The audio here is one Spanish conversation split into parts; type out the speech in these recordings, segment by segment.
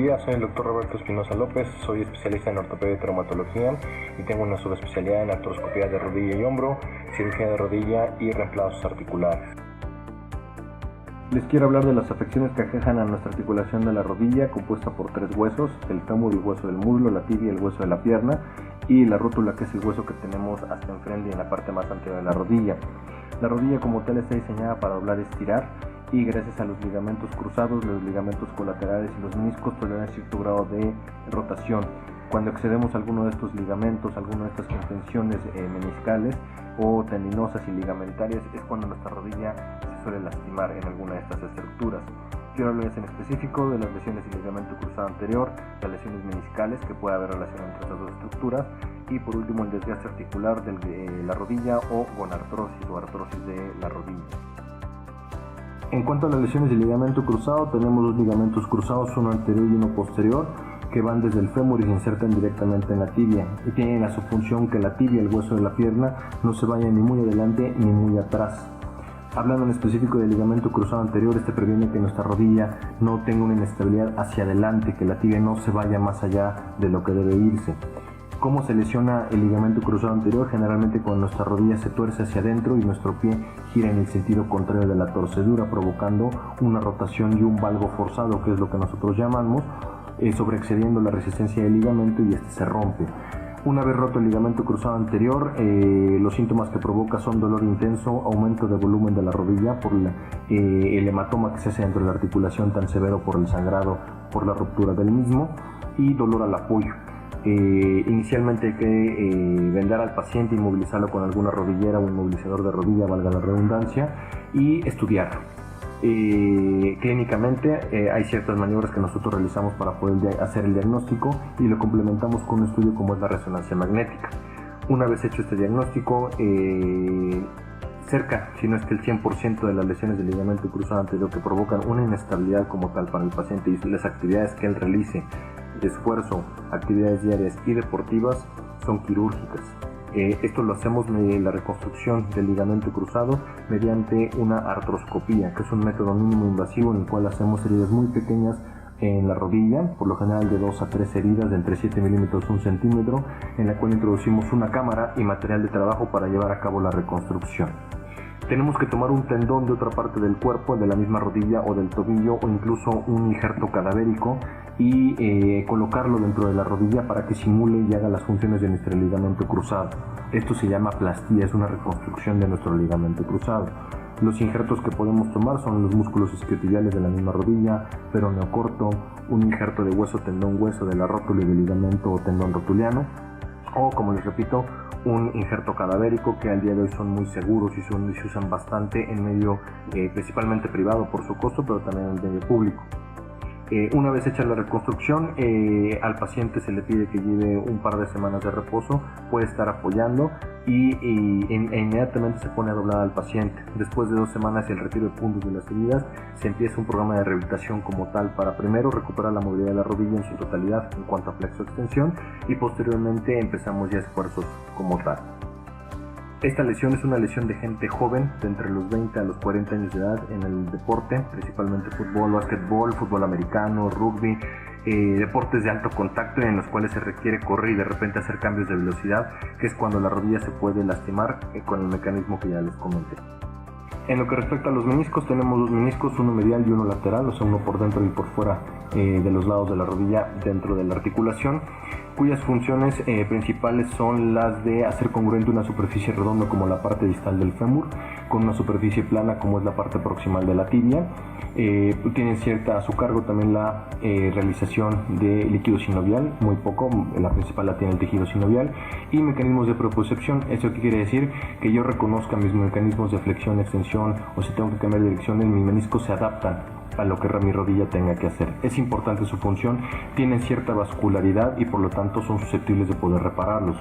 día, soy el doctor Roberto Espinosa López, soy especialista en ortopedia y traumatología y tengo una subespecialidad en artroscopía de rodilla y hombro, cirugía de rodilla y reemplazos articulares. Les quiero hablar de las afecciones que aquejan a nuestra articulación de la rodilla, compuesta por 3 huesos: el fémur, el hueso del muslo, la tibia, el hueso de la pierna, y la rótula, que es el hueso que tenemos hasta enfrente y en la parte más anterior de la rodilla. La rodilla como tal está diseñada para doblar y estirar, y gracias a los ligamentos cruzados, los ligamentos colaterales y los meniscos toleran cierto grado de rotación. Cuando excedemos alguno de estos ligamentos, alguna de estas contenciones meniscales o tendinosas y ligamentarias, es cuando nuestra rodilla se suele lastimar en alguna de estas estructuras. Quiero hablarles en específico de las lesiones del ligamento cruzado anterior, las lesiones meniscales, que puede haber relación entre estas dos estructuras, y por último el desgaste articular de la rodilla o gonartrosis o artrosis de la rodilla. En cuanto a las lesiones del ligamento cruzado, tenemos 2 ligamentos cruzados, uno anterior y uno posterior, que van desde el fémur y se insertan directamente en la tibia, y tienen la subfunción que la tibia, el hueso de la pierna, no se vaya ni muy adelante ni muy atrás. Hablando en específico del ligamento cruzado anterior, este previene que nuestra rodilla no tenga una inestabilidad hacia adelante, que la tibia no se vaya más allá de lo que debe irse. ¿Cómo se lesiona el ligamento cruzado anterior? Generalmente cuando nuestra rodilla se tuerce hacia adentro y nuestro pie gira en el sentido contrario de la torcedura, provocando una rotación y un valgo forzado, que es lo que nosotros llamamos, sobreexcediendo la resistencia del ligamento, y este se rompe. Una vez roto el ligamento cruzado anterior, los síntomas que provoca son dolor intenso, aumento de volumen de la rodilla por el hematoma que se hace dentro de la articulación tan severo por el sangrado por la ruptura del mismo, y dolor al apoyo. Inicialmente hay que vendar al paciente, inmovilizarlo con alguna rodillera o inmovilizador de rodilla, valga la redundancia, y estudiar. Clínicamente hay ciertas maniobras que nosotros realizamos para poder hacer el diagnóstico, y lo complementamos con un estudio como es la resonancia magnética. Una vez hecho este diagnóstico, cerca, si no es que el 100% de las lesiones del ligamento cruzado anterior que provocan una inestabilidad como tal para el paciente y las actividades que él realice, esfuerzo, actividades diarias y deportivas, son quirúrgicas. Esto lo hacemos mediante la reconstrucción del ligamento cruzado mediante una artroscopía, que es un método mínimo invasivo en el cual hacemos heridas muy pequeñas en la rodilla, por lo general de 2 a 3 heridas de entre 7 milímetros y 1 centímetro, en la cual introducimos una cámara y material de trabajo para llevar a cabo la reconstrucción. Tenemos que tomar un tendón de otra parte del cuerpo, de la misma rodilla o del tobillo, o incluso un injerto cadavérico, y colocarlo dentro de la rodilla para que simule y haga las funciones de nuestro ligamento cruzado. Esto se llama plastía, es una reconstrucción de nuestro ligamento cruzado. Los injertos que podemos tomar son los músculos isquiotibiales de la misma rodilla, peroneo corto, un injerto de hueso, tendón, hueso de la rótula y del ligamento o tendón rotuliano, o, como les repito, un injerto cadavérico, que al día de hoy son muy seguros y se usan bastante en medio principalmente privado por su costo, pero también en el medio público. Una vez hecha la reconstrucción, al paciente se le pide que lleve un par de semanas de reposo, puede estar apoyando e inmediatamente se pone a doblar al paciente. Después de 2 semanas y el retiro de puntos de las heridas, se empieza un programa de rehabilitación como tal para primero recuperar la movilidad de la rodilla en su totalidad en cuanto a flexo-extensión, y posteriormente empezamos ya esfuerzos como tal. Esta lesión es una lesión de gente joven, de entre los 20 a los 40 años de edad, en el deporte, principalmente fútbol, básquetbol, fútbol americano, rugby, deportes de alto contacto en los cuales se requiere correr y de repente hacer cambios de velocidad, que es cuando la rodilla se puede lastimar con el mecanismo que ya les comenté. En lo que respecta a los meniscos, tenemos 2 meniscos, uno medial y uno lateral, o sea, uno por dentro y por fuera de los lados de la rodilla dentro de la articulación, cuyas funciones principales son las de hacer congruente una superficie redonda como la parte distal del fémur con una superficie plana como es la parte proximal de la tibia. Tienen cierta a su cargo también la realización de líquido sinovial, muy poco, la principal la tiene el tejido sinovial, y mecanismos de propiocepción. ¿Eso qué quiere decir? Que yo reconozca mis mecanismos de flexión, extensión, o si tengo que cambiar de dirección, mis meniscos se adaptan a lo que mi rodilla tenga que hacer. Es importante su función, tienen cierta vascularidad y por lo tanto son susceptibles de poder repararlos.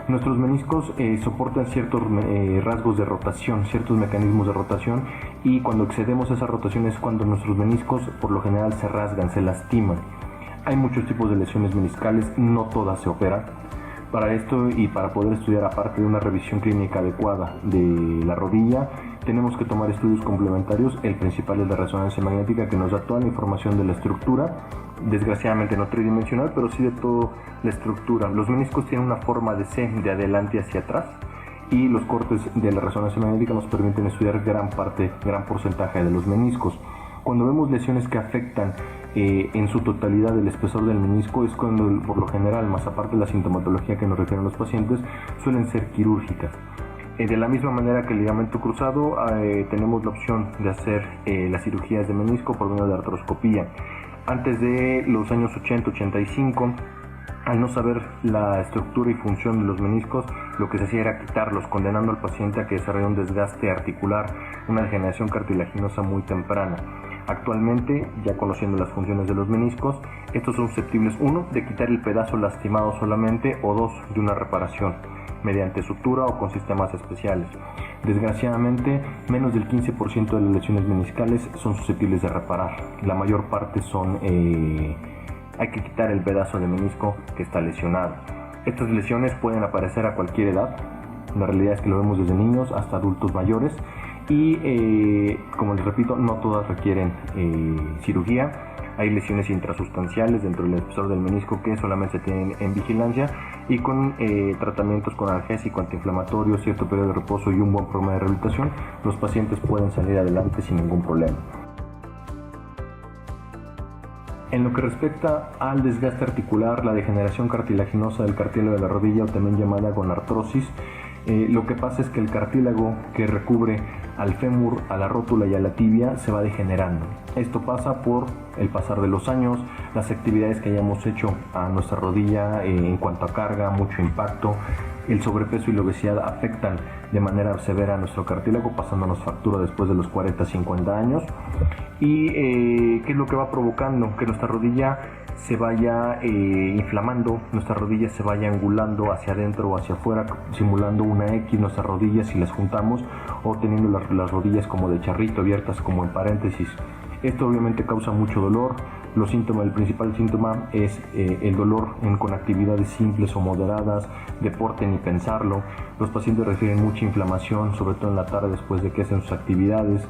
Nuestros meniscos soportan ciertos rasgos de rotación, ciertos mecanismos de rotación, y cuando excedemos esa rotación es cuando nuestros meniscos por lo general se rasgan, se lastiman. Hay muchos tipos de lesiones meniscales, no todas se operan. Para esto y para poder estudiar, aparte de una revisión clínica adecuada de la rodilla, tenemos que tomar estudios complementarios. El principal es la resonancia magnética, que nos da toda la información de la estructura, desgraciadamente no tridimensional, pero sí de toda la estructura. Los meniscos tienen una forma de C, de adelante hacia atrás, y los cortes de la resonancia magnética nos permiten estudiar gran porcentaje de los meniscos. Cuando vemos lesiones que afectan en su totalidad el espesor del menisco, es cuando por lo general, más aparte de la sintomatología que nos refieren los pacientes, suelen ser quirúrgicas. De la misma manera que el ligamento cruzado, tenemos la opción de hacer las cirugías de menisco por medio de artroscopía. Antes de los años 80-85, al no saber la estructura y función de los meniscos, lo que se hacía era quitarlos, condenando al paciente a que desarrolle un desgaste articular, una degeneración cartilaginosa muy temprana. Actualmente, ya conociendo las funciones de los meniscos, estos son susceptibles, uno, de quitar el pedazo lastimado solamente, o dos, de una reparación mediante sutura o con sistemas especiales. Desgraciadamente, menos del 15% de las lesiones meniscales son susceptibles de reparar. La mayor parte son hay que quitar el pedazo de menisco que está lesionado. Estas lesiones pueden aparecer a cualquier edad. La realidad es que lo vemos desde niños hasta adultos mayores y, como les repito, no todas requieren cirugía. Hay lesiones intrasustanciales dentro del espesor del menisco que solamente se tienen en vigilancia, y con tratamientos con analgésico, antiinflamatorio, cierto periodo de reposo y un buen programa de rehabilitación, los pacientes pueden salir adelante sin ningún problema. En lo que respecta al desgaste articular, la degeneración cartilaginosa del cartílago de la rodilla, o también llamada gonartrosis, lo que pasa es que el cartílago que recubre al fémur, a la rótula y a la tibia se va degenerando. Esto pasa por el pasar de los años, las actividades que hayamos hecho a nuestra rodilla en cuanto a carga, mucho impacto. El sobrepeso y la obesidad afectan de manera severa a nuestro cartílago, pasándonos factura después de los 40-50 años. ¿Y qué es lo que va provocando? Que nuestra rodilla se vaya inflamando, nuestra rodilla se vaya angulando hacia adentro o hacia afuera, simulando una X nuestras rodillas si las juntamos, o teniendo las rodillas como de charrito, abiertas como en paréntesis. Esto obviamente causa mucho dolor. Los síntomas, el principal síntoma es el dolor con actividades simples o moderadas, deporte ni pensarlo. Los pacientes refieren mucha inflamación, sobre todo en la tarde después de que hacen sus actividades,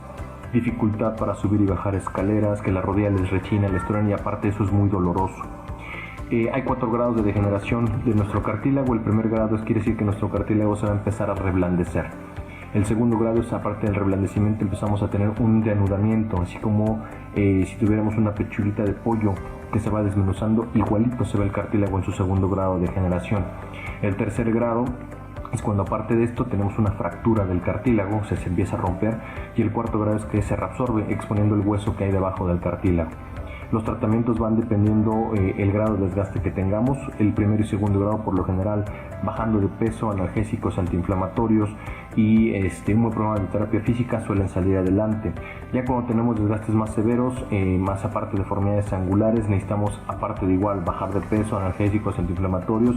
dificultad para subir y bajar escaleras, que la rodilla les rechina, les truena, y aparte eso es muy doloroso. Hay 4 grados de degeneración de nuestro cartílago. El primer grado quiere decir que nuestro cartílago se va a empezar a reblandecer. El segundo grado es, aparte del reblandecimiento, empezamos a tener un deanudamiento, así como si tuviéramos una pechuguita de pollo que se va desmenuzando, igualito se ve el cartílago en su segundo grado de degeneración. El tercer grado es cuando, aparte de esto, tenemos una fractura del cartílago, se empieza a romper, y el cuarto grado es que se reabsorbe, exponiendo el hueso que hay debajo del cartílago. Los tratamientos van dependiendo el grado de desgaste que tengamos. El primero y segundo grado, por lo general, bajando de peso, analgésicos, antiinflamatorios y un buen programa de terapia física, suelen salir adelante. Ya cuando tenemos desgastes más severos, más aparte de deformidades angulares, necesitamos, aparte de igual, bajar de peso, analgésicos, antiinflamatorios,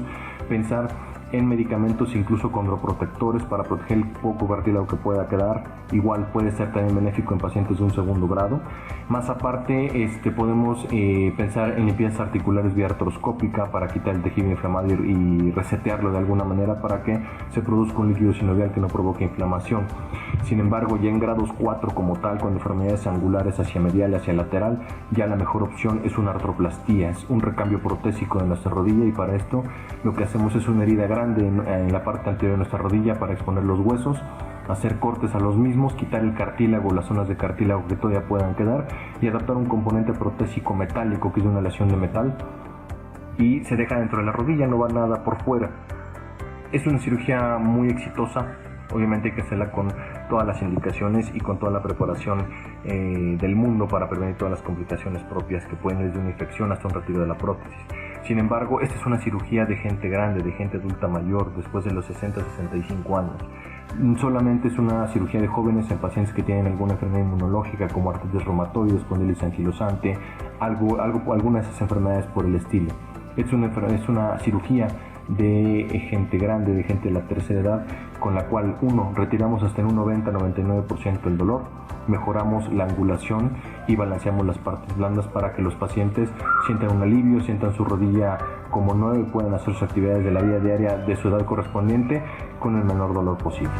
pensar en medicamentos, incluso condroprotectores, para proteger el poco cartílago que pueda quedar. Igual puede ser también benéfico en pacientes de un segundo grado. Más aparte, podemos pensar en limpiezas articulares vía artroscópica para quitar el tejido inflamado y resetearlo de alguna manera para que se produzca un líquido sinovial que no provoque inflamación. Sin embargo, ya en grados 4 como tal, con deformidades angulares hacia medial y hacia lateral, ya la mejor opción es una artroplastía, es un recambio protésico de nuestra rodilla, y para esto lo que hacemos es una herida grande en la parte anterior de nuestra rodilla para exponer los huesos, hacer cortes a los mismos, quitar el cartílago, las zonas de cartílago que todavía puedan quedar, y adaptar un componente protésico metálico, que es una aleación de metal, y se deja dentro de la rodilla, no va nada por fuera. Es una cirugía muy exitosa. Obviamente hay que hacerla con todas las indicaciones y con toda la preparación del mundo para prevenir todas las complicaciones propias que pueden ir desde una infección hasta un retiro de la prótesis. Sin embargo, esta es una cirugía de gente grande, de gente adulta mayor, después de los 60-65 años. Solamente es una cirugía de jóvenes en pacientes que tienen alguna enfermedad inmunológica como artritis reumatoide, espondilitis anquilosante, alguna de esas enfermedades por el estilo. Es una cirugía de gente grande, de gente de la tercera edad, con la cual, retiramos hasta en un 90-99% el dolor, mejoramos la angulación y balanceamos las partes blandas para que los pacientes sientan un alivio, sientan su rodilla como nueva y puedan hacer sus actividades de la vida diaria de su edad correspondiente con el menor dolor posible.